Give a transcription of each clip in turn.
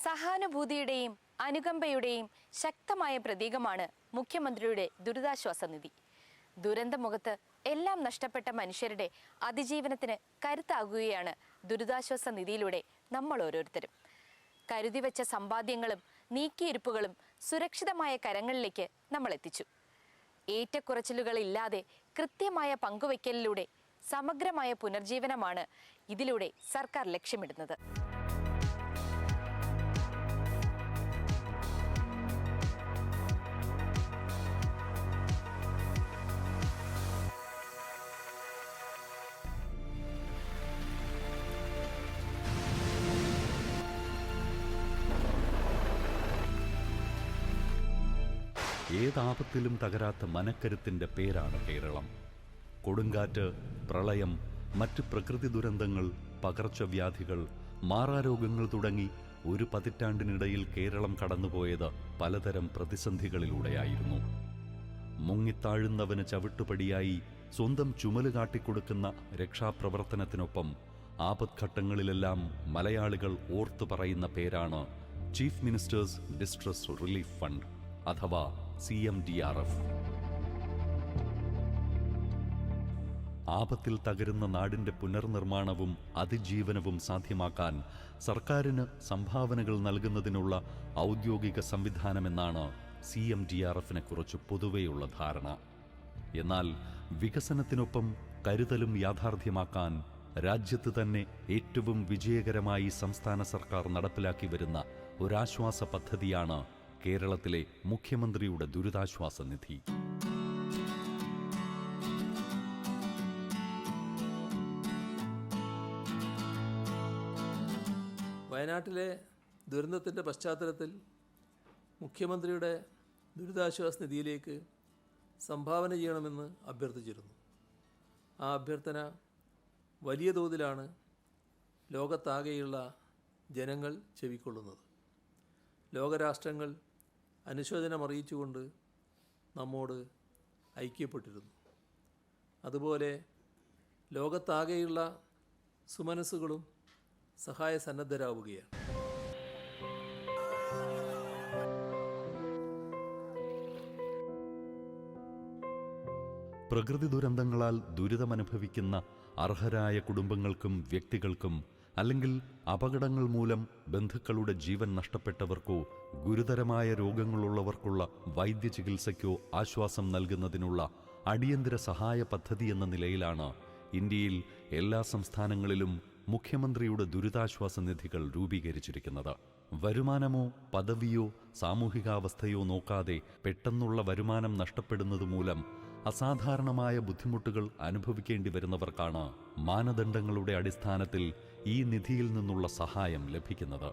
സഹാനുഭൂതിയുടെയും അനുകമ്പയുടെയും ശക്തമായ പ്രതീകമാണ് മുഖ്യമന്ത്രിയുടെ ദുരിതാശ്വാസ നിധി. ദുരന്തമുഖത്ത് എല്ലാം നഷ്ടപ്പെട്ട മനുഷ്യരുടെ അതിജീവനത്തിന് കരുത്താകുകയാണ് ദുരിതാശ്വാസ നിധിയിലൂടെ നമ്മൾ ഓരോരുത്തരും. കരുതിവെച്ച സമ്പാദ്യങ്ങളും നീക്കിയിരുപ്പുകളും സുരക്ഷിതമായ കരങ്ങളിലേക്ക് നമ്മൾ എത്തിച്ചു. ഏറ്റക്കുറച്ചിലുകളില്ലാതെ കൃത്യമായ പങ്കുവയ്ക്കലിലൂടെ സമഗ്രമായ പുനർജീവനമാണ് ഇതിലൂടെ സർക്കാർ ലക്ഷ്യമിടുന്നത്. ഏതാപത്തിലും തകരാത്ത മനക്കരുത്തിന്റെ പേരാണ് കേരളം. കൊടുങ്കാറ്റ്, പ്രളയം, മറ്റ് പ്രകൃതി ദുരന്തങ്ങൾ, പകർച്ചവ്യാധികൾ, മാറാരോഗങ്ങൾ തുടങ്ങി ഒരു പതിറ്റാണ്ടിനിടയിൽ കേരളം കടന്നുപോയത് പലതരം പ്രതിസന്ധികളിലൂടെയായിരുന്നു. മുങ്ങിത്താഴുന്നവന് ചവിട്ടുപടിയായി സ്വന്തം ചുമല് കാട്ടിക്കൊടുക്കുന്ന രക്ഷാപ്രവർത്തനത്തിനൊപ്പം ആപത്ഘട്ടങ്ങളിലെല്ലാം മലയാളികൾ ഓർത്തു പറയുന്ന പേരാണ് chief ministers distress relief fund അഥവാ CMDRF. ആപത്തിൽ തകരുന്ന നാടിന്റെ പുനർനിർമ്മാണവും അതിജീവനവും സാധ്യമാക്കാൻ സർക്കാരിന് സംഭാവനകൾ നൽകുന്നതിനുള്ള ഔദ്യോഗിക സംവിധാനമെന്നാണ് CMDRFനെ കുറിച്ച് പൊതുവെയുള്ള ധാരണ. എന്നാൽ വികസനത്തിനൊപ്പം കരുതലും യാഥാർത്ഥ്യമാക്കാൻ രാജ്യത്ത് തന്നെ ഏറ്റവും വിജയകരമായി സംസ്ഥാന സർക്കാർ നടപ്പിലാക്കി വരുന്ന ഒരാശ്വാസ പദ്ധതിയാണ് കേരളത്തിലെ മുഖ്യമന്ത്രിയുടെ ദുരിതാശ്വാസ നിധി. വയനാട്ടിലെ ദുരന്തത്തിൻ്റെ പശ്ചാത്തലത്തിൽ മുഖ്യമന്ത്രിയുടെ ദുരിതാശ്വാസ നിധിയിലേക്ക് സംഭാവന ചെയ്യണമെന്ന് അഭ്യർത്ഥിച്ചിരുന്നു. ആ അഭ്യർത്ഥന വലിയ തോതിലാണ് ലോകത്താകെയുള്ള ജനങ്ങൾ ചെവിക്കൊള്ളുന്നത്. ലോകരാഷ്ട്രങ്ങൾ അനുശോചനം അറിയിച്ചുകൊണ്ട് നമ്മോട് ഐക്യപ്പെട്ടിരുന്നു. അതുപോലെ ലോകത്താകെയുള്ള സുമനസ്സുകളും സഹായ സന്നദ്ധരാവുകയാണ്. പ്രകൃതി ദുരന്തങ്ങളാൽ ദുരിതമനുഭവിക്കുന്ന അർഹരായ കുടുംബങ്ങൾക്കും വ്യക്തികൾക്കും അല്ലെങ്കിൽ അപകടങ്ങൾ മൂലം ബന്ധുക്കളുടെ ജീവൻ നഷ്ടപ്പെട്ടവർക്കോ ഗുരുതരമായ രോഗങ്ങളുള്ളവർക്കുള്ള വൈദ്യചികിത്സയ്ക്കോ ആശ്വാസം നൽകുന്നതിനുള്ള അടിയന്തര സഹായ പദ്ധതി എന്ന നിലയിലാണ് ഇന്ത്യയിൽ എല്ലാ സംസ്ഥാനങ്ങളിലും മുഖ്യമന്ത്രിയുടെ ദുരിതാശ്വാസ നിധികൾ രൂപീകരിച്ചിരിക്കുന്നത്. വരുമാനമോ പദവിയോ സാമൂഹികാവസ്ഥയോ നോക്കാതെ പെട്ടെന്നുള്ള വരുമാനം നഷ്ടപ്പെടുന്നതുമൂലം അസാധാരണമായ ബുദ്ധിമുട്ടുകൾ അനുഭവിക്കേണ്ടി വരുന്നവർക്കാണ് മാനദണ്ഡങ്ങളുടെ അടിസ്ഥാനത്തിൽ ഈ നിധിയിൽ നിന്നുള്ള സഹായം ലഭിക്കുന്നത്.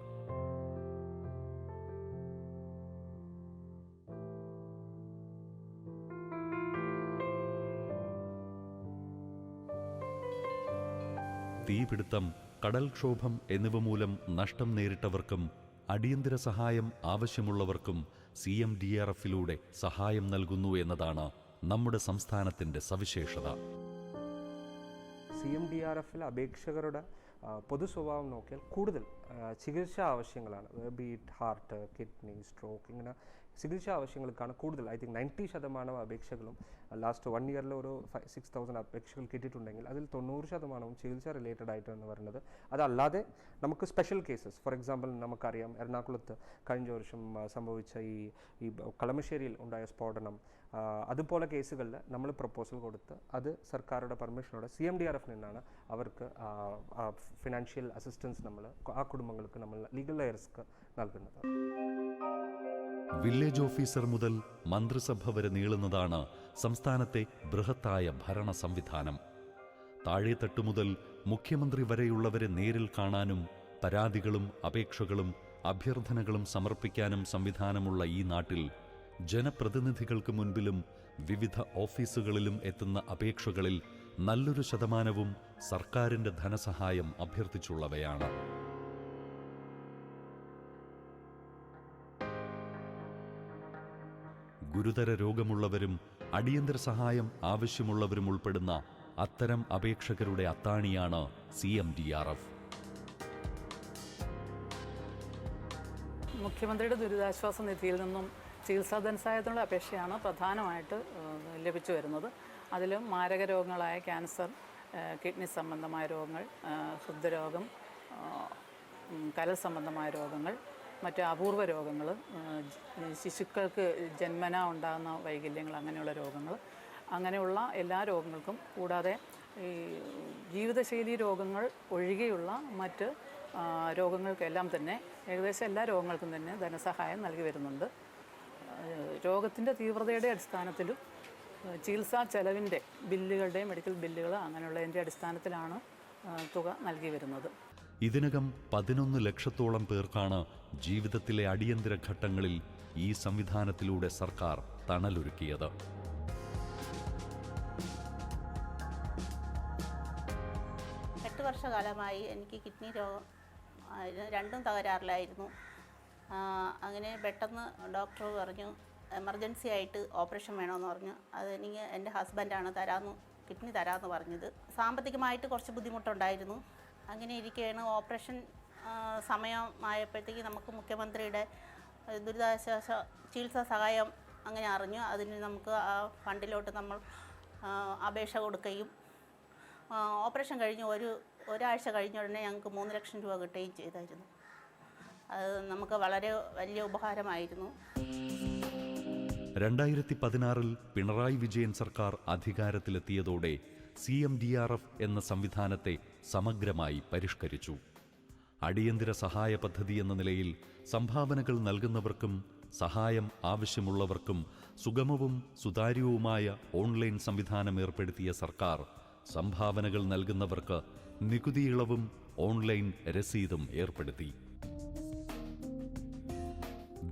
തീപിടുത്തം, കടൽക്ഷോഭം എന്നിവ മൂലം നഷ്ടം നേരിട്ടവർക്കും അടിയന്തര സഹായം ആവശ്യമുള്ളവർക്കും CMDRFിലൂടെ സഹായം നൽകുന്നു എന്നതാണ് നമ്മുടെ സംസ്ഥാനത്തിൻ്റെ സവിശേഷത. CMDRFിലെ അപേക്ഷകരുടെ പൊതു സ്വഭാവം നോക്കിയാൽ കൂടുതൽ ചികിത്സാ ആവശ്യങ്ങളാണ്. ബീറ്റ് ഹാർട്ട്, കിഡ്നി, സ്ട്രോക്ക്, ഇങ്ങനെ ചികിത്സാ ആവശ്യങ്ങൾക്കാണ് കൂടുതൽ. ഐ തിങ്ക് 90% അപേക്ഷകളും ലാസ്റ്റ് 1 ഇയറിൽ ഒരു 6,000 അപേക്ഷകൾ കിട്ടിയിട്ടുണ്ടെങ്കിൽ അതിൽ 90% ചികിത്സ റിലേറ്റഡ് ആയിട്ടാണ് വരുന്നത്. അതല്ലാതെ നമുക്ക് സ്പെഷ്യൽ കേസസ്, ഫോർ എക്സാമ്പിൾ നമുക്കറിയാം എറണാകുളത്ത് കഴിഞ്ഞ വർഷം സംഭവിച്ച ഈ കളമശ്ശേരിയിൽ ഉണ്ടായ സ്ഫോടനം, അതുപോലെ കേസുകളിൽ നമ്മൾ പ്രപ്പോസൽ കൊടുത്ത് അത് സർക്കാരുടെ പെർമിഷനോടെ CMDRF നിന്നാണ് അവർക്ക് ഫിനാൻഷ്യൽ അസിസ്റ്റൻസ് നമ്മൾ ആ കുടുംബങ്ങൾക്ക് നമ്മൾ ലീഗൽ ലെയർസ്ക്ക് നൽകുന്നത്. വില്ലേജ് ഓഫീസർ മുതൽ മന്ത്രിസഭ വരെ നീളുന്നതാണ് സംസ്ഥാനത്തെ ബൃഹത്തായ ഭരണ സംവിധാനം. താഴെത്തട്ടു മുതൽ മുഖ്യമന്ത്രി വരെയുള്ളവരെ നേരിൽ കാണാനും പരാതികളും അപേക്ഷകളും അഭ്യർത്ഥനകളും സമർപ്പിക്കാനും സംവിധാനമുള്ള ഈ നാട്ടിൽ ജനപ്രതിനിധികൾക്ക് മുൻപിലും വിവിധ ഓഫീസുകളിലും എത്തുന്ന അപേക്ഷകളിൽ നല്ലൊരു ശതമാനവും സർക്കാരിൻ്റെ ധനസഹായം അഭ്യർത്ഥിച്ചുള്ളവയാണ്. ഗുരുതര രോഗമുള്ളവരും അടിയന്തര സഹായം ആവശ്യമുള്ളവരും ഉൾപ്പെടുന്ന അത്തരം അപേക്ഷകരുടെ അത്താണിയാണ് CMDRF. മുഖ്യമന്ത്രിയുടെ ദുരിതാശ്വാസ നിധിയിൽ നിന്നും ചികിത്സാ ധനസഹായത്തിനുള്ള അപേക്ഷയാണ് പ്രധാനമായിട്ട് ലഭിച്ചു വരുന്നത്. അതിലും മാരക രോഗങ്ങളായ ക്യാൻസർ, കിഡ്നി സംബന്ധമായ രോഗങ്ങൾ, ഹൃദ്രോഗം, കരൾ സംബന്ധമായ രോഗങ്ങൾ, മറ്റ് അപൂർവ രോഗങ്ങൾ, ശിശുക്കൾക്ക് ജന്മന ഉണ്ടാകുന്ന വൈകല്യങ്ങൾ, അങ്ങനെയുള്ള രോഗങ്ങൾ, അങ്ങനെയുള്ള എല്ലാ രോഗങ്ങൾക്കും, കൂടാതെ ഈ ജീവിതശൈലി രോഗങ്ങൾ ഒഴികെയുള്ള മറ്റ് രോഗങ്ങൾക്കെല്ലാം തന്നെ ഏകദേശം എല്ലാ രോഗങ്ങൾക്കും തന്നെ ധനസഹായം നൽകി വരുന്നുണ്ട്. രോഗത്തിൻ്റെ തീവ്രതയുടെ അടിസ്ഥാനത്തിലും ചികിത്സാ ചെലവിൻ്റെ ബില്ലുകളുടെ, മെഡിക്കൽ ബില്ലുകൾ അങ്ങനെയുള്ളതിൻ്റെ അടിസ്ഥാനത്തിലാണ് തുക നൽകി വരുന്നത്. ഇതിനകം 11 ലക്ഷത്തോളം പേർക്കാണ് ജീവിതത്തിലെ അടിയന്തര ഘട്ടങ്ങളിൽ ഈ സംവിധാനത്തിലൂടെ സർക്കാർ തണലൊരുക്കിയത്. വർഷകാലമായി എനിക്ക് കിഡ്നി രോഗം രണ്ടും തകരാറിലായിരുന്നു. അങ്ങനെ പെട്ടെന്ന് ഡോക്ടർ പറഞ്ഞു എമർജൻസി ആയിട്ട് ഓപ്പറേഷൻ വേണമെന്ന് പറഞ്ഞു. അതെനിക്ക് എൻ്റെ ഹസ്ബൻഡാണ് കിഡ്നി തരാമെന്ന് പറഞ്ഞത്. സാമ്പത്തികമായിട്ട് കുറച്ച് ബുദ്ധിമുട്ടുണ്ടായിരുന്നു. അങ്ങനെ ഇരിക്കുകയാണ് ഓപ്പറേഷൻ സമയമായപ്പോഴത്തേക്ക് നമുക്ക് മുഖ്യമന്ത്രിയുടെ ദുരിതാശ്വാസ ചികിത്സാ സഹായം അങ്ങനെ അറിഞ്ഞു. അതിന് നമുക്ക് ആ ഫണ്ടിലോട്ട് നമ്മൾ അപേക്ഷ കൊടുക്കുകയും ഓപ്പറേഷൻ കഴിഞ്ഞ് ഒരാഴ്ച കഴിഞ്ഞ ഉടനെ ഞങ്ങൾക്ക് 3 ലക്ഷം രൂപ കിട്ടുകയും ചെയ്തായിരുന്നു. അത് നമുക്ക് വളരെ വലിയ ഉപകാരമായിരുന്നു. 2016 പിണറായി വിജയൻ സർക്കാർ അധികാരത്തിലെത്തിയതോടെ CMDRF എന്ന സംവിധാനത്തെ സമഗ്രമായി പരിഷ്കരിച്ചു. അടിയന്തര സഹായ പദ്ധതി എന്ന നിലയിൽ സംഭാവനകൾ നൽകുന്നവർക്കും സഹായം ആവശ്യമുള്ളവർക്കും സുഗമവും സുതാര്യവുമായ ഓൺലൈൻ സംവിധാനം ഏർപ്പെടുത്തിയ സർക്കാർ സംഭാവനകൾ നൽകുന്നവർക്ക് നികുതി ഇളവും ഓൺലൈൻ രസീതും ഏർപ്പെടുത്തി.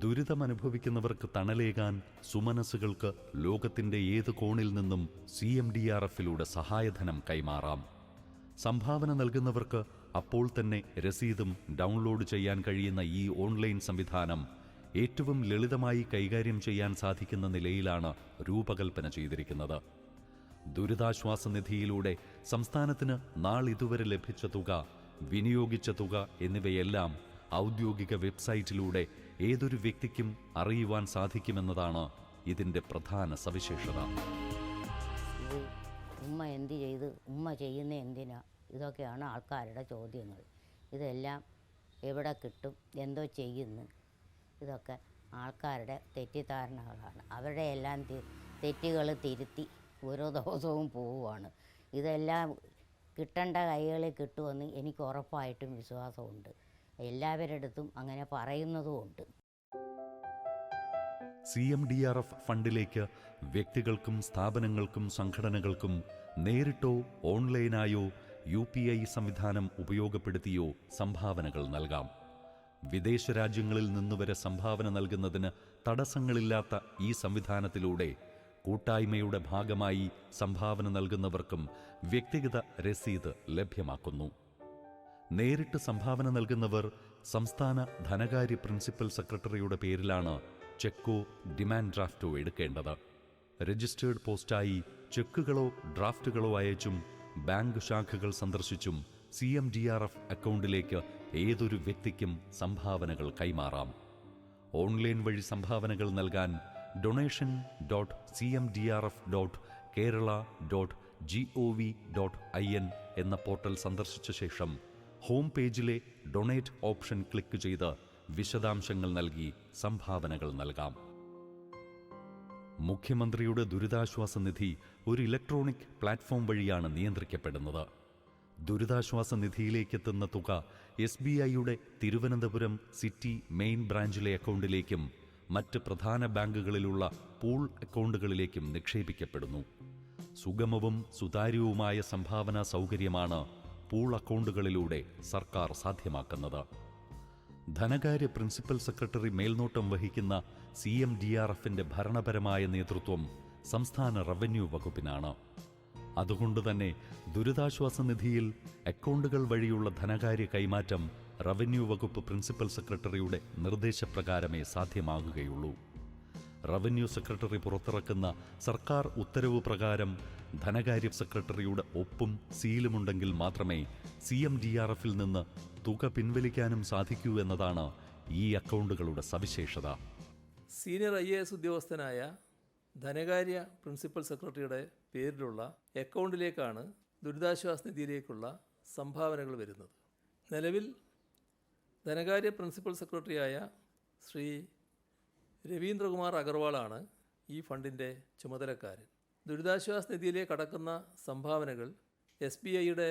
ദുരിതമനുഭവിക്കുന്നവർക്ക് തണലേകാൻ സുമനസ്സുകൾക്ക് ലോകത്തിന്റെ ഏത് കോണിൽ നിന്നും CMDRFിലൂടെ സഹായധനം കൈമാറാം. സംഭാവന നൽകുന്നവർക്ക് അപ്പോൾ തന്നെ രസീതും ഡൗൺലോഡ് ചെയ്യാൻ കഴിയുന്ന ഈ ഓൺലൈൻ സംവിധാനം ഏറ്റവും ലളിതമായി കൈകാര്യം ചെയ്യാൻ സാധിക്കുന്ന നിലയിലാണ് രൂപകൽപ്പന ചെയ്തിരിക്കുന്നത്. ദുരിതാശ്വാസ നിധിയിലൂടെ സംസ്ഥാനത്തിന് നാളിതുവരെ ലഭിച്ച തുക, വിനിയോഗിച്ച തുക എന്നിവയെല്ലാം ഔദ്യോഗിക വെബ്സൈറ്റിലൂടെ ഏതൊരു വ്യക്തിക്കും അറിയുവാൻ സാധിക്കുമെന്നതാണ് ഇതിൻ്റെ പ്രധാന സവിശേഷത. ഉമ്മ എന്ത് ചെയ്ത്, ഉമ്മ ചെയ്യുന്ന എന്തിനാ, ഇതൊക്കെയാണ് ആൾക്കാരുടെ ചോദ്യങ്ങൾ. ഇതെല്ലാം എവിടെ കിട്ടും, എന്തോ ചെയ്യുന്നു, ഇതൊക്കെ ആൾക്കാരുടെ തെറ്റിദ്ധാരണകളാണ്. അവരുടെ എല്ലാം തെറ്റുകൾ തിരുത്തി ഓരോ ദിവസവും പോവുകയാണ്. ഇതെല്ലാം കിട്ടേണ്ട കൈകളിൽ കിട്ടുമെന്ന് എനിക്ക് ഉറപ്പായിട്ടും വിശ്വാസമുണ്ട്. എല്ലാവരുടെ അടുത്തും അങ്ങനെ പറയുന്നതുമുണ്ട്. CMDRF ഫണ്ടിലേക്ക് വ്യക്തികൾക്കും സ്ഥാപനങ്ങൾക്കും സംഘടനകൾക്കും നേരിട്ടോ ഓൺലൈനായോ UPI സംവിധാനം ഉപയോഗപ്പെടുത്തിയോ സംഭാവനകൾ നൽകാം. വിദേശ രാജ്യങ്ങളിൽ നിന്നുവരെ സംഭാവന നൽകുന്നതിന് തടസ്സങ്ങളില്ലാത്ത ഈ സംവിധാനത്തിലൂടെ കൂട്ടായ്മയുടെ ഭാഗമായി സംഭാവന നൽകുന്നവർക്കും വ്യക്തിഗത രസീത് ലഭ്യമാക്കുന്നു. നേരിട്ട് സംഭാവന നൽകുന്നവർ സംസ്ഥാന ധനകാര്യ പ്രിൻസിപ്പൽ സെക്രട്ടറിയുടെ പേരിലാണ് ചെക്കോ ഡിമാൻഡ് ഡ്രാഫ്റ്റോ എടുക്കേണ്ടത്. രജിസ്റ്റേർഡ് പോസ്റ്റായി ചെക്കുകളോ ഡ്രാഫ്റ്റുകളോ അയച്ചും ബാങ്ക് ശാഖകൾ സന്ദർശിച്ചും CMDRF അക്കൗണ്ടിലേക്ക് ഏതൊരു വ്യക്തിക്കും സംഭാവനകൾ കൈമാറാം. ഓൺലൈൻ വഴി സംഭാവനകൾ നൽകാൻ donation.cmdrf.kerala.gov.in എന്ന പോർട്ടൽ സന്ദർശിച്ച ശേഷം ഹോം പേജിലെ ഡൊണേറ്റ് ഓപ്ഷൻ ക്ലിക്ക് ചെയ്ത് വിശദാംശങ്ങൾ നൽകി സംഭാവനകൾ നൽകാം. മുഖ്യമന്ത്രിയുടെ ദുരിതാശ്വാസ നിധി ഒരു ഇലക്ട്രോണിക് പ്ലാറ്റ്ഫോം വഴിയാണ് നിയന്ത്രിക്കപ്പെടുന്നത്. ദുരിതാശ്വാസ നിധിയിലേക്കെത്തുന്ന തുക SBIയുടെ തിരുവനന്തപുരം സിറ്റി മെയിൻ ബ്രാഞ്ചിലെ അക്കൗണ്ടിലേക്കും മറ്റ് പ്രധാന ബാങ്കുകളിലുള്ള പൂൾ അക്കൗണ്ടുകളിലേക്കും നിക്ഷേപിക്കപ്പെടുന്നു. സുഗമവും സുതാര്യവുമായ സംഭാവനാ സൗകര്യമാണ് പൂൾ അക്കൗണ്ടുകളിലൂടെ സർക്കാർ സാധ്യമാക്കുന്നത്. ധനകാര്യ പ്രിൻസിപ്പൽ സെക്രട്ടറി മേൽനോട്ടം വഹിക്കുന്ന CMDRFിന്റെ ഭരണപരമായ നേതൃത്വം സംസ്ഥാന റവന്യൂ വകുപ്പിനാണ്. അതുകൊണ്ടുതന്നെ ദുരിതാശ്വാസ നിധിയിൽ അക്കൗണ്ടുകൾ വഴിയുള്ള ധനകാര്യ കൈമാറ്റം റവന്യൂ വകുപ്പ് പ്രിൻസിപ്പൽ സെക്രട്ടറിയുടെ നിർദ്ദേശപ്രകാരമേ സാധ്യമാകുകയുള്ളൂ. റവന്യൂ സെക്രട്ടറി പുറത്തിറക്കുന്ന സർക്കാർ ഉത്തരവ് പ്രകാരം ധനകാര്യ സെക്രട്ടറിയുടെ ഒപ്പും സീലുമുണ്ടെങ്കിൽ മാത്രമേ CMDRFിൽ നിന്ന് തുക പിൻവലിക്കാനും സാധിക്കൂ എന്നതാണ് ഈ അക്കൗണ്ടുകളുടെ സവിശേഷത. സീനിയർ IAS ഉദ്യോഗസ്ഥനായ ധനകാര്യ പ്രിൻസിപ്പൽ സെക്രട്ടറിയുടെ പേരിലുള്ള അക്കൗണ്ടിലേക്കാണ് ദുരിതാശ്വാസ നിധിയിലേക്കുള്ള സംഭാവനകൾ വരുന്നത്. നിലവിൽ ധനകാര്യ പ്രിൻസിപ്പൽ സെക്രട്ടറിയായ ശ്രീ രവീന്ദ്രകുമാർ അഗർവാളാണ് ഈ ഫണ്ടിൻ്റെ ചുമതലക്കാരൻ. ദുരിതാശ്വാസ നിധിയിലേക്ക് കടക്കുന്ന സംഭാവനകൾ SBIയുടെ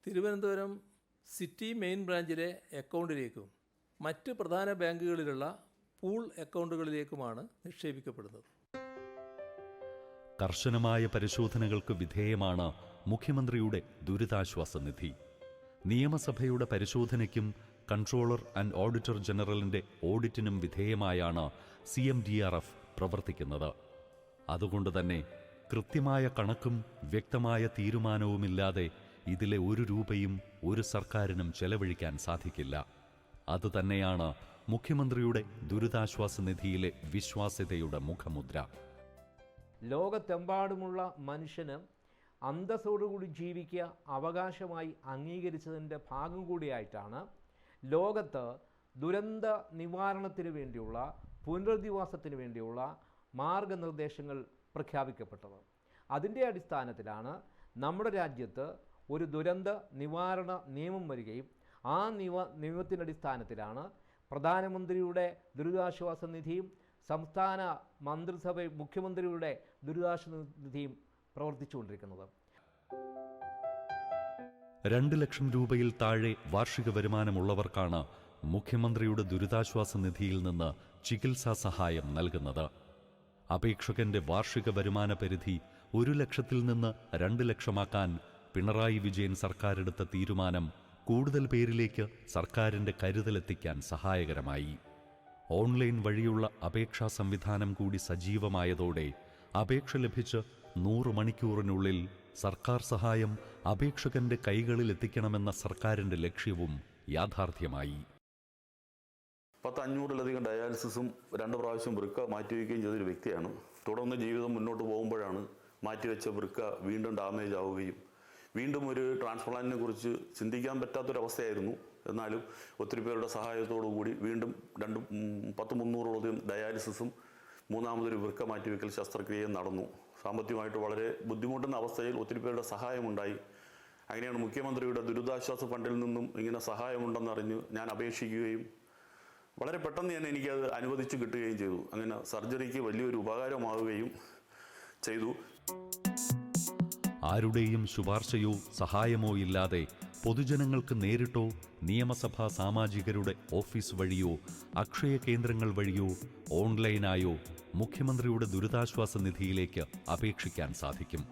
തിരുവനന്തപുരം സിറ്റി മെയിൻ ബ്രാഞ്ചിലെ അക്കൗണ്ടിലേക്കും മറ്റ് പ്രധാന ബാങ്കുകളിലുള്ള പൂൾ അക്കൗണ്ടുകളിലേക്കുമാണ് നിക്ഷേപിക്കപ്പെടുന്നത്. കർശനമായ പരിശോധനകൾക്ക് വിധേയമാണ് മുഖ്യമന്ത്രിയുടെ ദുരിതാശ്വാസ നിധി. നിയമസഭയുടെ പരിശോധനയ്ക്കും കൺട്രോളർ ആൻഡ് ഓഡിറ്റർ ജനറലിൻ്റെ ഓഡിറ്റിനും വിധേയമായാണ് CMDRF പ്രവർത്തിക്കുന്നത്. അതുകൊണ്ട് തന്നെ കൃത്യമായ കണക്കും വ്യക്തമായ തീരുമാനവുമില്ലാതെ ഇതിലെ ഒരു രൂപയും ഒരു സർക്കാരിനും ചെലവഴിക്കാൻ സാധിക്കില്ല. അതുതന്നെയാണ് മുഖ്യമന്ത്രിയുടെ ദുരിതാശ്വാസ നിധിയിലെ വിശ്വാസ്യതയുടെ മുഖമുദ്ര. ലോകത്തെമ്പാടുമുള്ള മനുഷ്യന് അന്തസ്സോടുകൂടി ജീവിക്കുക അവകാശമായി അംഗീകരിച്ചതിൻ്റെ ഭാഗം കൂടിയായിട്ടാണ് ലോകത്ത് ദുരന്ത നിവാരണത്തിന് വേണ്ടിയുള്ള പുനരധിവാസത്തിന് വേണ്ടിയുള്ള മാർഗനിർദ്ദേശങ്ങൾ പ്രഖ്യാപിക്കപ്പെട്ടത്. അതിൻ്റെ അടിസ്ഥാനത്തിലാണ് നമ്മുടെ രാജ്യത്ത് ഒരു ദുരന്ത നിവാരണ നിയമം വരികയും ആ നിയമത്തിൻ്റെ അടിസ്ഥാനത്തിലാണ് പ്രധാനമന്ത്രിയുടെ ദുരിതാശ്വാസ നിധിയും സംസ്ഥാന മന്ത്രിസഭ മുഖ്യമന്ത്രിയുടെ ദുരിതാശ്വാസ നിധിയും പ്രവർത്തിച്ചുകൊണ്ടിരിക്കുന്നത്. 2 ലക്ഷം രൂപയിൽ താഴെ വാർഷിക വരുമാനമുള്ളവർക്കാണ് മുഖ്യമന്ത്രിയുടെ ദുരിതാശ്വാസ നിധിയിൽ നിന്ന് ചികിത്സാ സഹായം നൽകുന്നത്. അപേക്ഷകന്റെ വാർഷിക വരുമാന പരിധി 1 ലക്ഷത്തിൽ നിന്ന് 2 ലക്ഷമാക്കാൻ പിണറായി വിജയൻ സർക്കാരെടുത്ത തീരുമാനം കൂടുതൽ പേരിലേക്ക് സർക്കാരിൻ്റെ കരുതലെത്തിക്കാൻ സഹായകരമായി. ഓൺലൈൻ വഴിയുള്ള അപേക്ഷാ സംവിധാനം കൂടി സജീവമായതോടെ അപേക്ഷ ലഭിച്ച് 100 മണിക്കൂറിനുള്ളിൽ സർക്കാർ സഹായം അപേക്ഷകന്റെ കൈകളിൽ എത്തിക്കണമെന്ന സർക്കാരിൻ്റെ ലക്ഷ്യവും യാഥാർത്ഥ്യമായി. 500-ലധികം ഡയാലിസിസും 2 പ്രാവശ്യം വൃക്ക മാറ്റിവെക്കുകയും ചെയ്തൊരു വ്യക്തിയാണ്. തുടർന്ന് ജീവിതം മുന്നോട്ട് പോകുമ്പോഴാണ് മാറ്റിവെച്ച വൃക്ക വീണ്ടും ഡാമേജ് ആവുകയും വീണ്ടും ഒരു ട്രാൻസ്പ്ലാന്റിനെ കുറിച്ച് ചിന്തിക്കാൻ പറ്റാത്തൊരവസ്ഥയായിരുന്നു. എന്നാലും ഒത്തിരി പേരുടെ സഹായത്തോടു കൂടി വീണ്ടും 200-300ഓളം ഡയാലിസിസും 3ാമതൊരു വൃക്ക മാറ്റിവെക്കൽ ശസ്ത്രക്രിയയും നടന്നു. സാമ്പത്തികമായിട്ട് വളരെ ബുദ്ധിമുട്ടുന്ന അവസ്ഥയിൽ ഒത്തിരി പേരുടെ സഹായമുണ്ടായി. അങ്ങനെയാണ് മുഖ്യമന്ത്രിയുടെ ദുരിതാശ്വാസ ഫണ്ടിൽ നിന്നും ഇങ്ങനെ സഹായമുണ്ടെന്നറിഞ്ഞ് ഞാൻ അപേക്ഷിക്കുകയും വളരെ പെട്ടെന്ന് തന്നെ എനിക്കത് അനുവദിച്ചു കിട്ടുകയും ചെയ്തു. അങ്ങനെ സർജറിക്ക് വലിയൊരു ഉപകാരമാവുകയും ചെയ്തു. ആരുടെയും ശുപാർശയോ സഹായമോ ഇല്ലാതെ പൊതുജനങ്ങൾക്ക് നേരിട്ടോ നിയമസഭാ സാമാജികരുടെ ഓഫീസ് വഴിയോ അക്ഷയ കേന്ദ്രങ്ങൾ വഴിയോ ഓൺലൈനായോ മുഖ്യമന്ത്രിയുടെ ദുരിതാശ്വാസ നിധിയിലേക്ക് അപേക്ഷിക്കാൻ സാധിക്കും.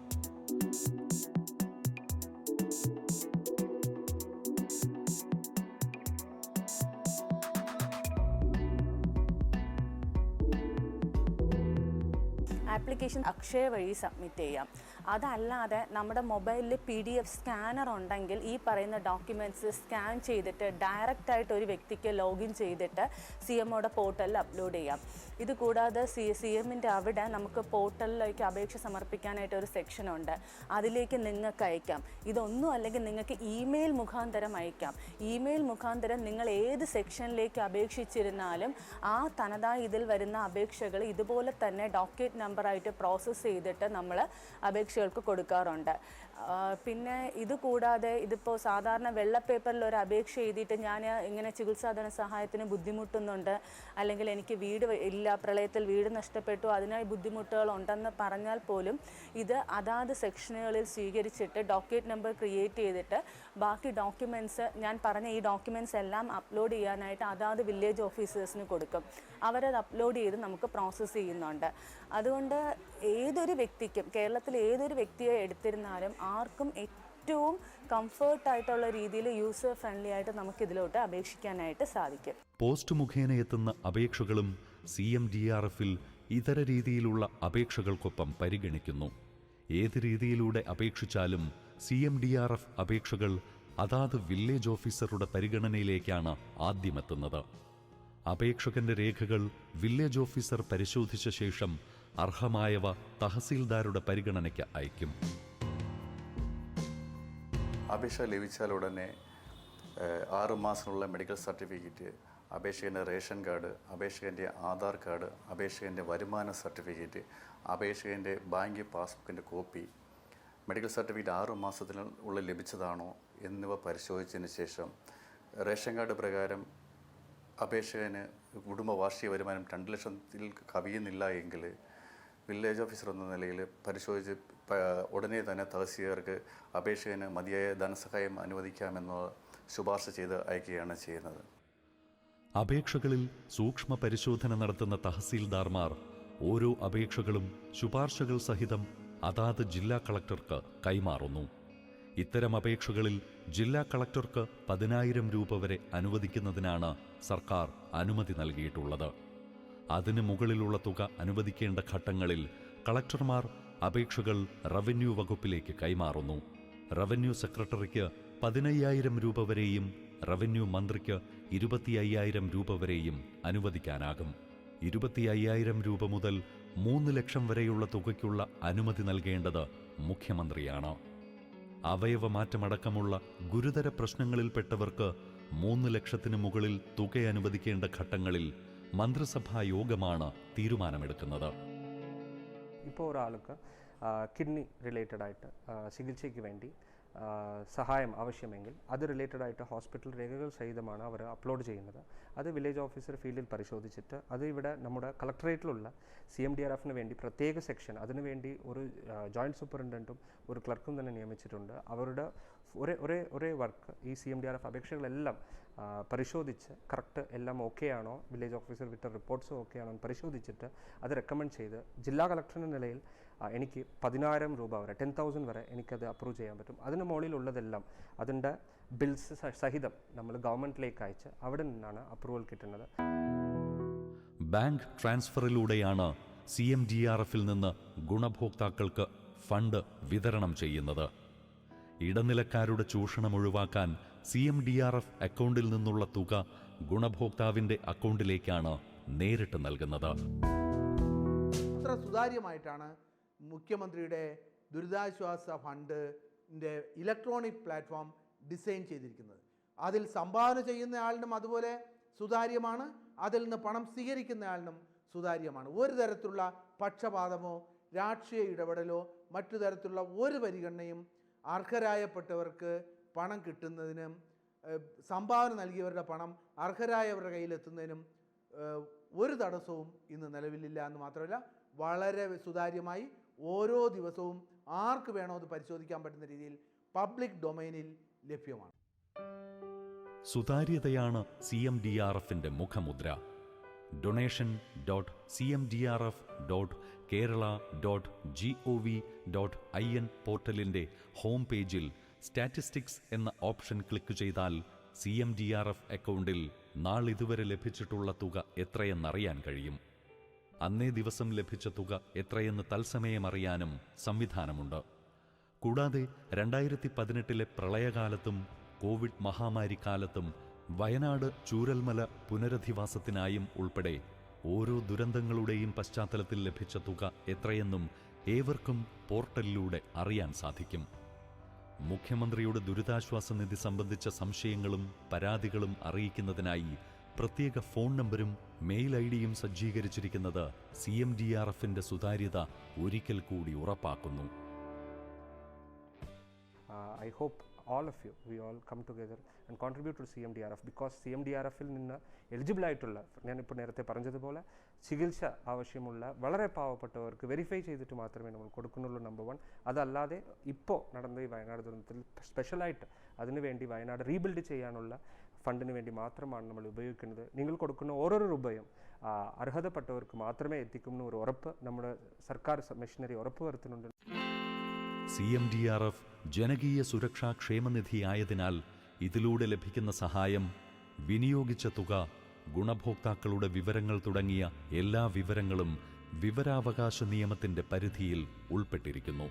ആപ്ലിക്കേഷൻ അക്ഷയ വഴി സബ്മിറ്റ് ചെയ്യാം. അതല്ലാതെ നമ്മുടെ മൊബൈലിൽ PDF സ്കാനർ ഉണ്ടെങ്കിൽ ഈ പറയുന്ന ഡോക്യുമെൻറ്റ്സ് സ്കാൻ ചെയ്തിട്ട് ഡയറക്റ്റായിട്ട് ഒരു വ്യക്തിക്ക് ലോഗിൻ ചെയ്തിട്ട് CMOയുടെ പോർട്ടലിൽ അപ്ലോഡ് ചെയ്യാം. ഇത് കൂടാതെ CMൻ്റെ അവിടെ നമുക്ക് പോർട്ടലിലേക്ക് അപേക്ഷ സമർപ്പിക്കാനായിട്ട് ഒരു സെക്ഷനുണ്ട്. അതിലേക്ക് നിങ്ങൾക്ക് അയക്കാം. ഇതൊന്നും അല്ലെങ്കിൽ നിങ്ങൾക്ക് ഇമെയിൽ മുഖാന്തരം അയക്കാം. ഇമെയിൽ മുഖാന്തരം നിങ്ങൾ ഏത് സെക്ഷനിലേക്ക് അപേക്ഷിച്ചിരുന്നാലും ആ തനതായ ഇതിൽ വരുന്ന അപേക്ഷകൾ ഇതുപോലെ തന്നെ ഡോക്യുമെന്റ് നമ്പറായിട്ട് പ്രോസസ്സ് ചെയ്തിട്ട് നമ്മൾ അപേക്ഷകൾക്ക് കൊടുക്കാറുണ്ട്. പിന്നെ ഇത് കൂടാതെ ഇതിപ്പോൾ സാധാരണ വെള്ള പേപ്പറിൽ ഒരു അപേക്ഷ എഴുതിയിട്ട് ഞാൻ ഇങ്ങനെ ചികിത്സാധന സഹായത്തിന് ബുദ്ധിമുട്ടുന്നുണ്ട്, അല്ലെങ്കിൽ എനിക്ക് വീട് ഇല്ല, പ്രളയത്തിൽ വീട് നഷ്ടപ്പെട്ടു, അതിനായി ബുദ്ധിമുട്ടുകൾ ഉണ്ടെന്ന് പറഞ്ഞാൽ പോലും ഇത് അതാത് സെക്ഷനുകളിൽ സ്വീകരിച്ചിട്ട് ഡോക്യുമെന്റ് നമ്പർ ക്രിയേറ്റ് ചെയ്തിട്ട് ബാക്കി ഡോക്യുമെൻറ്റ്സ് ഞാൻ പറഞ്ഞ ഈ ഡോക്യുമെൻറ്റ്സ് എല്ലാം അപ്ലോഡ് ചെയ്യാനായിട്ട് അതാത് വില്ലേജ് ഓഫീസേഴ്സിന് കൊടുക്കും. അവരത് അപ്ലോഡ് ചെയ്ത് നമുക്ക് പ്രോസസ്സ് ചെയ്യുന്നുണ്ട്. അതുകൊണ്ട് ഏതൊരു വ്യക്തിക്കും കേരളത്തിൽ ഏതൊരു വ്യക്തിയെ എടുത്തിരുന്നാലും ആർക്കും ഏറ്റവും കംഫർട്ടായിട്ടുള്ള രീതിയിൽ യൂസർ ഫ്രണ്ട്ലി ആയിട്ട് നമുക്കിതിലോട്ട് അപേക്ഷിക്കാനായിട്ട് സാധിക്കും. പോസ്റ്റ് മുഖേന എത്തുന്ന അപേക്ഷകളും CMDRFിൽ ഇതര രീതിയിലുള്ള അപേക്ഷകൾക്കൊപ്പം പരിഗണിക്കുന്നു. ഏത് രീതിയിലൂടെ അപേക്ഷിച്ചാലും CMDRF അപേക്ഷകൾ അതാത് വില്ലേജ് ഓഫീസറുടെ പരിഗണനയിലേക്കാണ് ആദ്യമെത്തുന്നത്. അപേക്ഷകന്റെ രേഖകൾ വില്ലേജ് ഓഫീസർ പരിശോധിച്ച ശേഷം അർഹമായവ തഹസീൽദാരുടെ പരിഗണനയ്ക്ക് അയക്കും. അപേക്ഷ ലഭിച്ചാൽ ഉടനെ 6 മാസത്തിനുള്ള മെഡിക്കൽ സർട്ടിഫിക്കറ്റ് അപേക്ഷകൻ്റെ റേഷൻ കാർഡ്, അപേക്ഷകൻ്റെ ആധാർ കാർഡ്, അപേക്ഷകൻ്റെ വരുമാന സർട്ടിഫിക്കറ്റ്, അപേക്ഷകൻ്റെ ബാങ്ക് പാസ്ബുക്കിൻ്റെ കോപ്പി, മെഡിക്കൽ സർട്ടിഫിക്കറ്റ് 6 മാസത്തിനുള്ളിൽ ലഭിച്ചതാണോ എന്നിവ പരിശോധിച്ചതിന് ശേഷം റേഷൻ കാർഡ് പ്രകാരം അപേക്ഷകന് കുടുംബ വാർഷിക വരുമാനം 2 ലക്ഷത്തിൽ കവിയുന്നില്ല എങ്കിൽ വില്ലേജ് ഓഫീസർ എന്ന നിലയിൽ പരിശോധിച്ച് ഉടനെ തന്നെ തഹസീൽദാർക്ക് അപേക്ഷകന് മതിയായ ധനസഹായം അനുവദിക്കാമെന്ന് ശുപാർശ ചെയ്ത് അയക്കുകയാണ് ചെയ്യുന്നത്. അപേക്ഷകളിൽ സൂക്ഷ്മ പരിശോധന നടത്തുന്ന തഹസീൽദാർമാർ ഓരോ അപേക്ഷകളും ശുപാർശകൾ സഹിതം അതാത് ജില്ലാ കളക്ടർക്ക് കൈമാറുന്നു. ഇത്തരം അപേക്ഷകളിൽ ജില്ലാ കളക്ടർക്ക് 10,000 രൂപ വരെ അനുവദിക്കുന്നതിനാണ് സർക്കാർ അനുമതി നൽകിയിട്ടുള്ളത്. അതിന് മുകളിലുള്ള തുക അനുവദിക്കേണ്ട ഘട്ടങ്ങളിൽ കളക്ടർമാർ അപേക്ഷകൾ റവന്യൂ വകുപ്പിലേക്ക് കൈമാറുന്നു. റവന്യൂ സെക്രട്ടറിക്ക് 15,000 രൂപ വരെയും റവന്യൂ മന്ത്രിക്ക് 25,000 രൂപ വരെയും അനുവദിക്കാനാകും. 25,000 രൂപ മുതൽ 3 ലക്ഷം വരെയുള്ള തുകയ്ക്കുള്ള അനുമതി നൽകേണ്ടത് മുഖ്യമന്ത്രിയാണ്. അവയവമാറ്റമടക്കമുള്ള ഗുരുതര പ്രശ്നങ്ങളിൽപ്പെട്ടവർക്ക് 3 ലക്ഷത്തിന് മുകളിൽ തുക അനുവദിക്കേണ്ട ഘട്ടങ്ങളിൽ മന്ത്രിസഭാ യോഗമാണ് തീരുമാനമെടുക്കുന്നത്. ഇപ്പോൾ ഒരാൾക്ക് കിഡ്നി റിലേറ്റഡ് ആയിട്ട് ചികിത്സയ്ക്ക് വേണ്ടി സഹായം ആവശ്യമെങ്കിൽ അത് റിലേറ്റഡ് ആയിട്ട് ഹോസ്പിറ്റൽ രേഖകൾ സഹിതമാണ് അവർ അപ്ലോഡ് ചെയ്യുന്നത്. അത് വില്ലേജ് ഓഫീസർ ഫീൽഡിൽ പരിശോധിച്ചിട്ട് അത് ഇവിടെ നമ്മുടെ കളക്ടറേറ്റിലുള്ള CMDRFന് വേണ്ടി പ്രത്യേക സെക്ഷൻ, അതിനുവേണ്ടി ഒരു ജോയിൻറ്റ് സൂപ്രണ്ടൻറ്റും ഒരു ക്ലർക്കും തന്നെ നിയമിച്ചിട്ടുണ്ട്. അവരുടെ ഒരേ വർക്ക് ഈ CMDRF അപേക്ഷകളെല്ലാം പരിശോധിച്ച് കറക്റ്റ് എല്ലാം ഓക്കെ ആണോ, വില്ലേജ് ഓഫീസർ വിട്ട റിപ്പോർട്ട്സും ഓക്കെ ആണോ എന്ന് പരിശോധിച്ചിട്ട് അത് റെക്കമെൻഡ് ചെയ്ത് ജില്ലാ കളക്ടറിൻ്റെ നിലയിൽ എനിക്ക് 10,000 രൂപ വരെ 10,000 വരെ എനിക്കത് അപ്രൂവ് ചെയ്യാൻ പറ്റും. അതിന് മുകളിലുള്ളതെല്ലാം അതിൻ്റെ ബിൽസ് സഹിതം നമ്മൾ ഗവൺമെൻറ്റിലേക്ക് അയച്ച് അവിടെ നിന്നാണ് അപ്രൂവൽ കിട്ടുന്നത്. ബാങ്ക് ട്രാൻസ്ഫറിലൂടെയാണ് CMDRFിൽ നിന്ന് ഗുണഭോക്താക്കൾക്ക് ഫണ്ട് വിതരണം ചെയ്യുന്നത്. ഇടനിലക്കാരുടെ ചൂഷണം ഒഴിവാക്കാൻ CMDRF അക്കൗണ്ടിൽ നിന്നുള്ള തുക ഗുണഭോക്താവിൻ്റെ അക്കൗണ്ടിലേക്കാണ് നേരിട്ട് നൽകുന്നത്. അത്ര സുതാര്യമായിട്ടാണ് മുഖ്യമന്ത്രിയുടെ ദുരിതാശ്വാസ ഫണ്ടിൻ്റെ ഇലക്ട്രോണിക് പ്ലാറ്റ്ഫോം ഡിസൈൻ ചെയ്തിരിക്കുന്നത്. അതിൽ സംഭാവന ചെയ്യുന്നയാളിനും അതുപോലെ സുതാര്യമാണ്, അതിൽ നിന്ന് പണം സ്വീകരിക്കുന്നയാളിനും സുതാര്യമാണ്. ഒരു തരത്തിലുള്ള പക്ഷപാതമോ രാഷ്ട്രീയ ഇടപെടലോ മറ്റു തരത്തിലുള്ള ഒരു പരിഗണനയും അർഹരായപ്പെട്ടവർക്ക് പണം കിട്ടുന്നതിനും സംഭാവന നൽകിയവരുടെ പണം അർഹരായവരുടെ കയ്യിലെത്തുന്നതിനും ഒരു തടസ്സവും ഇന്ന് നിലവിലില്ല എന്ന് മാത്രമല്ല, വളരെ സുതാര്യമായി ഓരോ ദിവസവും ആർക്ക് വേണോ അത് പരിശോധിക്കാൻ പറ്റുന്ന രീതിയിൽ പബ്ലിക് ഡൊമൈനിൽ ലഭ്യമാണ്. സുതാര്യതയാണ് CMDRFിൻ്റെ മുഖമുദ്ര. donation.cmdrf.kerala.gov.in പോർട്ടലിൻ്റെ ഹോം പേജിൽ സ്റ്റാറ്റിസ്റ്റിക്സ് എന്ന ഓപ്ഷൻ ക്ലിക്ക് ചെയ്താൽ CMDRF അക്കൗണ്ടിൽ നാളിതുവരെ ലഭിച്ചിട്ടുള്ള തുക എത്രയെന്നറിയാൻ കഴിയും. അന്നേ ദിവസം ലഭിച്ച തുക എത്രയെന്ന് തത്സമയം അറിയാനും സംവിധാനമുണ്ട്. കൂടാതെ 2018 പ്രളയകാലത്തും കോവിഡ് മഹാമാരിക്കാലത്തും വയനാട് ചൂരൽമല പുനരധിവാസത്തിനായും ഉൾപ്പെടെ ഓരോ ദുരന്തങ്ങളുടെയും പശ്ചാത്തലത്തിൽ ലഭിച്ച തുക എത്രയെന്നും ഏവർക്കും പോർട്ടലിലൂടെ അറിയാൻ സാധിക്കും. മുഖ്യമന്ത്രിയുടെ ദുരിതാശ്വാസ നിധി സംബന്ധിച്ച സംശയങ്ങളും പരാതികളും അറിയിക്കുന്നതിനായി പ്രത്യേക ഫോൺ നമ്പരും മെയിൽ ഐഡിയും സജ്ജീകരിച്ചിരിക്കുന്നത് CMDRFിൻ്റെ സുതാര്യത ഒരിക്കൽ കൂടി ഉറപ്പാക്കുന്നു. I hope all of you, we all come together and contribute to CMDRF because CMDRFിൽ നിന്ന് എലിജിബിൾ ആയിട്ടുള്ള, ഞാനിപ്പോൾ നേരത്തെ പറഞ്ഞതുപോലെ ചികിത്സ ആവശ്യമുള്ള വളരെ പാവപ്പെട്ടവർക്ക് വെരിഫൈ ചെയ്തിട്ട് മാത്രമേ നമ്മൾ കൊടുക്കുന്നുള്ളൂ, നമ്പർ 1. അതല്ലാതെ ഇപ്പോൾ നടന്ന ഈ വയനാട് ദുരന്തത്തിൽ സ്പെഷ്യലായിട്ട് അതിനുവേണ്ടി വയനാട് റീബിൽഡ് ചെയ്യാനുള്ള ഫണ്ടിന് വേണ്ടി മാത്രമാണ് നമ്മൾ ഉപയോഗിക്കുന്നത്. നിങ്ങൾ കൊടുക്കുന്ന ഓരോരോ രൂപയും അർഹതപ്പെട്ടവർക്ക് മാത്രമേ എത്തിക്കുന്ന ഒരു ഉറപ്പ് നമ്മുടെ സർക്കാർ മെഷീനറി ഉറപ്പ് വരുത്തുന്നുണ്ട്. CMDRF ജനകീയ സുരക്ഷാ ക്ഷേമനിധിയായതിനാൽ ഇതിലൂടെ ലഭിക്കുന്ന സഹായം, വിനിയോഗിച്ച തുക, ഗുണഭോക്താക്കളുടെ വിവരങ്ങൾ തുടങ്ങിയ എല്ലാ വിവരങ്ങളും വിവരാവകാശ നിയമത്തിൻ്റെ പരിധിയിൽ ഉൾപ്പെട്ടിരിക്കുന്നു.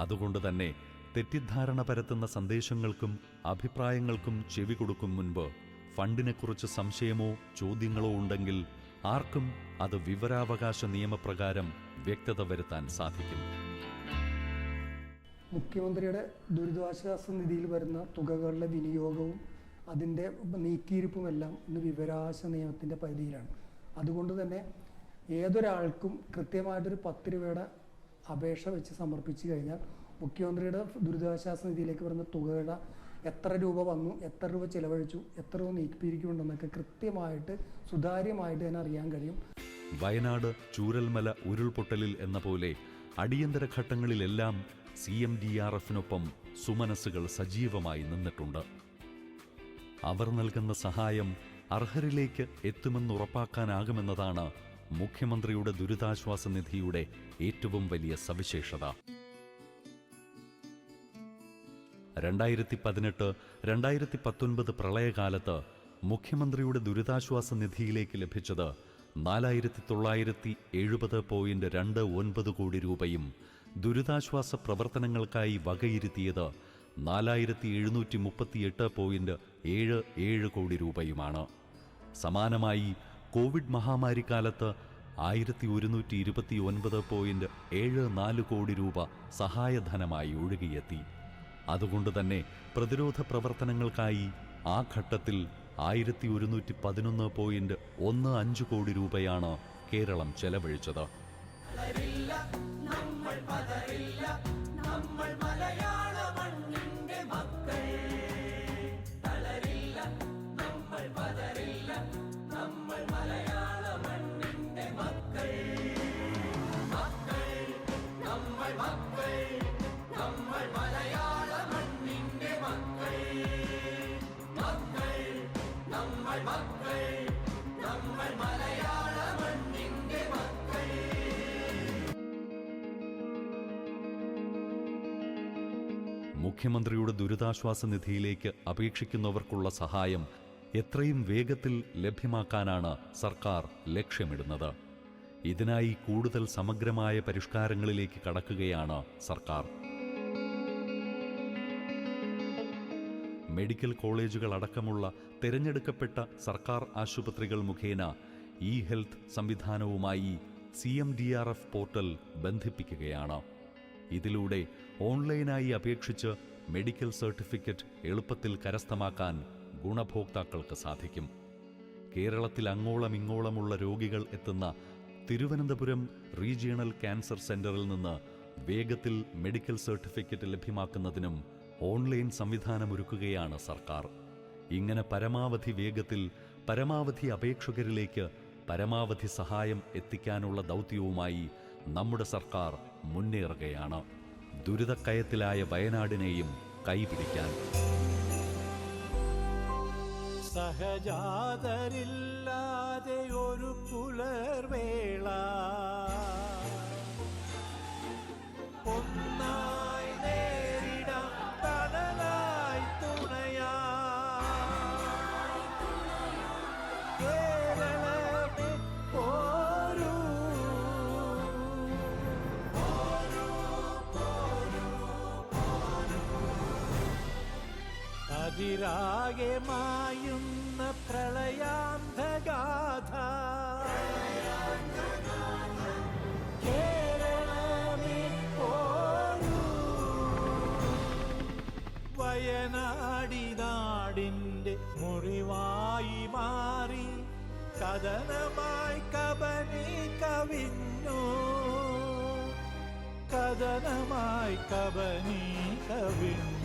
അതുകൊണ്ട് തന്നെ തെറ്റിദ്ധാരണ പരത്തുന്ന സന്ദേശങ്ങൾക്കും അഭിപ്രായങ്ങൾക്കും ചെവി കൊടുക്കും മുൻപ് ഫണ്ടിനെക്കുറിച്ച് സംശയമോ ചോദ്യങ്ങളോ ഉണ്ടെങ്കിൽ ആർക്കും അത് വിവരാവകാശ നിയമപ്രകാരം വ്യക്തത വരുത്താൻ സാധിക്കും. മുഖ്യമന്ത്രിയുടെ ദുരിതാശ്വാസ നിധിയിൽ വരുന്ന തുകകളുടെ വിനിയോഗവും അതിൻ്റെ നീക്കിയിരിപ്പുമെല്ലാം ഇന്ന് വിവരാവകാശ നിയമത്തിൻ്റെ പരിധിയിലാണ്. അതുകൊണ്ട് തന്നെ ഏതൊരാൾക്കും കൃത്യമായിട്ടൊരു 10 രൂപയുടെ അപേക്ഷ വെച്ച് സമർപ്പിച്ചു കഴിഞ്ഞാൽ മുഖ്യമന്ത്രിയുടെ ദുരിതാശ്വാസ നിധിയിലേക്ക് വരുന്ന തുകയുടെ എത്ര രൂപ വന്നു, എത്ര രൂപ ചിലവഴിച്ചു, എത്ര രൂപ നീക്കിപ്പിരിക്കുന്നുണ്ടെന്നൊക്കെ കൃത്യമായിട്ട് സുതാര്യമായിട്ട് തന്നെ അറിയാൻ കഴിയും. വയനാട് ചൂരൽമല ഉരുൾപൊട്ടലിൽ എന്ന പോലെ അടിയന്തര ഘട്ടങ്ങളിലെല്ലാം CMDRFനൊപ്പം സുമനസ്സുകൾ സജീവമായി നിന്നിട്ടുണ്ട്. അവർ നൽകുന്ന സഹായം അർഹരിലേക്ക് എത്തുമെന്നുറപ്പാക്കാനാകുമെന്നതാണ് മുഖ്യമന്ത്രിയുടെ ദുരിതാശ്വാസ നിധിയുടെ ഏറ്റവും വലിയ സവിശേഷത. 2018-2019 പ്രളയകാലത്ത് മുഖ്യമന്ത്രിയുടെ ദുരിതാശ്വാസ നിധിയിലേക്ക് ലഭിച്ചത് 4970.29 കോടി രൂപയും ദുരിതാശ്വാസ പ്രവർത്തനങ്ങൾക്കായി വകയിരുത്തിയത് 4738.77 കോടി രൂപയുമാണ്. സമാനമായി കോവിഡ് മഹാമാരിക്കാലത്ത് 1129.74 കോടി രൂപ സഹായധനമായി ഒഴുകിയെത്തി. അതുകൊണ്ടുതന്നെ പ്രതിരോധ പ്രവർത്തനങ്ങൾക്കായി ആ ഘട്ടത്തിൽ 1111.15 കോടി രൂപയാണ് കേരളം ചെലവഴിച്ചത്. മുഖ്യമന്ത്രിയുടെ ദുരിതാശ്വാസ നിധിയിലേക്ക് അപേക്ഷിക്കുന്നവർക്കുള്ള സഹായം എത്രയും വേഗത്തിൽ ലഭ്യമാക്കാനാണ് സർക്കാർ ലക്ഷ്യമിടുന്നത്. ഇതിനായി കൂടുതൽ സമഗ്രമായ പരിഷ്കാരങ്ങളിലേക്ക് കടക്കുകയാണ് സർക്കാർ. മെഡിക്കൽ കോളേജുകൾ അടക്കമുള്ള തിരഞ്ഞെടുക്കപ്പെട്ട സർക്കാർ ആശുപത്രികൾ മുഖേന ഇ-ഹെൽത്ത് സംവിധാനവുമായി CMDRF പോർട്ടൽ ബന്ധിപ്പിക്കുകയാണ്. ഇതിലൂടെ ഓൺലൈനായി അപേക്ഷിച്ച് മെഡിക്കൽ സർട്ടിഫിക്കറ്റ് എളുപ്പത്തിൽ കരസ്ഥമാക്കാൻ ഗുണഭോക്താക്കൾക്ക് സാധിക്കും. കേരളത്തിൽ അങ്ങോളം ഇങ്ങോളമുള്ള രോഗികൾ എത്തുന്ന തിരുവനന്തപുരം റീജിയണൽ ക്യാൻസർ സെന്ററിൽ നിന്ന് വേഗത്തിൽ മെഡിക്കൽ സർട്ടിഫിക്കറ്റ് ലഭ്യമാക്കുന്നതിനും ഓൺലൈൻ സംവിധാനമൊരുക്കുകയാണ് സർക്കാർ. ഇങ്ങനെ പരമാവധി വേഗത്തിൽ പരമാവധി അപേക്ഷകരിലേക്ക് പരമാവധി സഹായം എത്തിക്കാനുള്ള ദൗത്യവുമായി നമ്മുടെ സർക്കാർ മുന്നേറുകയാണ്. ദുരിതക്കയത്തിലായ വയനാടിനെയും കൈപിടിക്കാൻ. സഹജാതരില്ലാതെ ഒരു പുലർവേള ഒന്നായി നേരിടാം, തണലായി തുണയാ കേരളമേ പോരൂ. അതിരാകെ മായുന്ന പ്രളയാന്ധഗാഥ കേരളമേ പോരൂ. വയനാടിനാടിൻ്റെ മുറിവായി മാറി കഥനമായി കബനി കവിഞ്ഞു, കഥനമായി കബനി കവിഞ്ഞു.